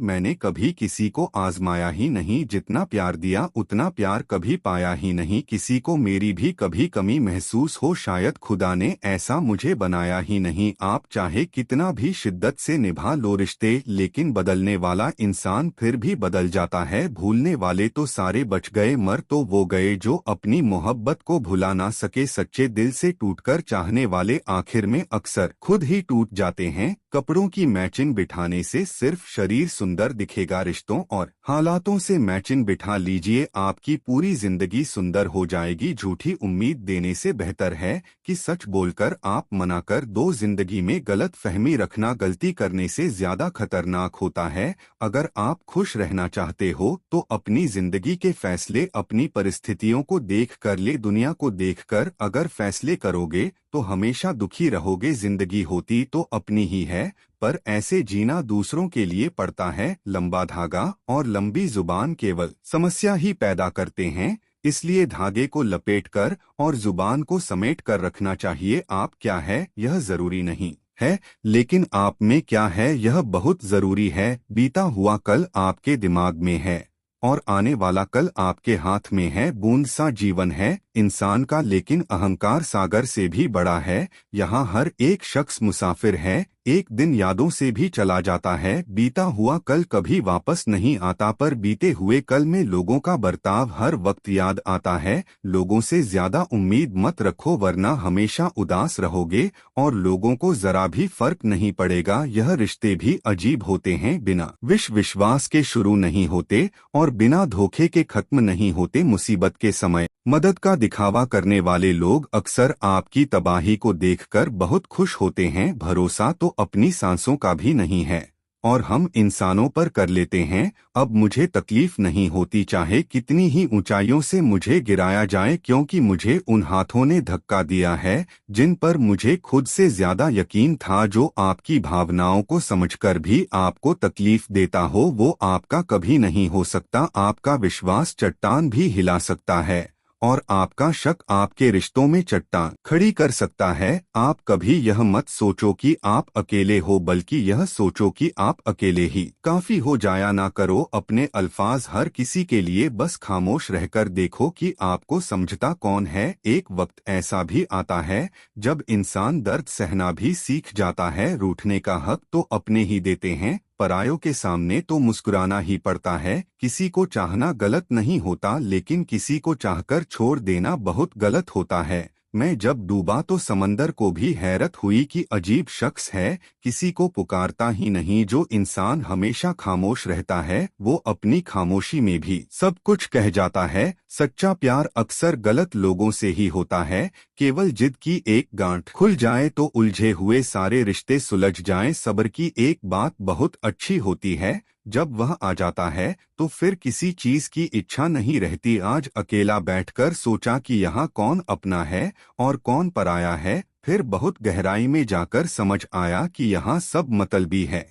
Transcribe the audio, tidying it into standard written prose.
मैंने कभी किसी को आजमाया ही नहीं, जितना प्यार दिया उतना प्यार कभी पाया ही नहीं, किसी को मेरी भी कभी कमी महसूस हो, शायद खुदा ने ऐसा मुझे बनाया ही नहीं। आप चाहे कितना भी शिद्दत से निभा लो रिश्ते, लेकिन बदलने वाला इंसान फिर भी बदल जाता है। भूलने वाले तो सारे बच गए, मर तो वो गए जो अपनी मोहब्बत को भुला ना सके। सच्चे दिल से टूटकर चाहने वाले आखिर में अक्सर खुद ही टूट जाते हैं। कपड़ों की मैचिंग बिठाने से सिर्फ शरीर सुंदर दिखेगा, रिश्तों और हालातों से मैचिंग बिठा लीजिए, आपकी पूरी जिंदगी सुंदर हो जाएगी। झूठी उम्मीद देने से बेहतर है कि सच बोलकर आप मना कर दो। जिंदगी में गलत फहमी रखना गलती करने से ज्यादा खतरनाक होता है। अगर आप खुश रहना चाहते हो तो अपनी जिंदगी के फैसले अपनी परिस्थितियों को देख कर ले, दुनिया को देखकर अगर फैसले करोगे तो हमेशा दुखी रहोगे। जिंदगी होती तो अपनी ही है, पर ऐसे जीना दूसरों के लिए पड़ता है। लंबा धागा और लंबी जुबान केवल समस्या ही पैदा करते हैं, इसलिए धागे को लपेटकर और जुबान को समेट कर रखना चाहिए। आप क्या है यह जरूरी नहीं है, लेकिन आप में क्या है यह बहुत जरूरी है। बीता हुआ कल आपके दिमाग में है और आने वाला कल आपके हाथ में है। बूंद सा जीवन है इंसान का, लेकिन अहंकार सागर से भी बड़ा है। यहाँ हर एक शख्स मुसाफिर है, एक दिन यादों से भी चला जाता है। बीता हुआ कल कभी वापस नहीं आता, पर बीते हुए कल में लोगों का बर्ताव हर वक्त याद आता है। लोगों से ज्यादा उम्मीद मत रखो, वरना हमेशा उदास रहोगे और लोगों को जरा भी फर्क नहीं पड़ेगा। यह रिश्ते भी अजीब होते हैं, बिना विश्वास के शुरू नहीं होते और बिना धोखे के खत्म नहीं होते। मुसीबत के समय मदद का दिखावा करने वाले लोग अक्सर आपकी तबाही को देखकर बहुत खुश होते हैं। भरोसा तो अपनी सांसों का भी नहीं है और हम इंसानों पर कर लेते हैं। अब मुझे तकलीफ नहीं होती चाहे कितनी ही ऊंचाइयों से मुझे गिराया जाए, क्योंकि मुझे उन हाथों ने धक्का दिया है जिन पर मुझे खुद से ज्यादा यकीन था। जो आपकी भावनाओं को समझकर भी आपको तकलीफ देता हो वो आपका कभी नहीं हो सकता। आपका विश्वास चट्टान भी हिला सकता है और आपका शक आपके रिश्तों में चट्टान खड़ी कर सकता है। आप कभी यह मत सोचो कि आप अकेले हो, बल्कि यह सोचो कि आप अकेले ही काफी हो। जाया ना करो अपने अल्फाज हर किसी के लिए, बस खामोश रहकर देखो कि आपको समझता कौन है। एक वक्त ऐसा भी आता है जब इंसान दर्द सहना भी सीख जाता है। रूठने का हक तो अपने ही देते हैं, परायों के सामने तो मुस्कुराना ही पड़ता है। किसी को चाहना गलत नहीं होता, लेकिन किसी को चाहकर छोड़ देना बहुत गलत होता है। मैं जब डूबा तो समंदर को भी हैरत हुई कि अजीब शख्स है, किसी को पुकारता ही नहीं। जो इंसान हमेशा खामोश रहता है वो अपनी खामोशी में भी सब कुछ कह जाता है। सच्चा प्यार अक्सर गलत लोगों से ही होता है। केवल जिद की एक गांठ खुल जाए तो उलझे हुए सारे रिश्ते सुलझ जाएं। सब्र की एक बात बहुत अच्छी होती है, जब वह आ जाता है तो फिर किसी चीज की इच्छा नहीं रहती। आज अकेला बैठकर सोचा कि यहाँ कौन अपना है और कौन पराया है, फिर बहुत गहराई में जाकर समझ आया कि यहाँ सब मतलबी है।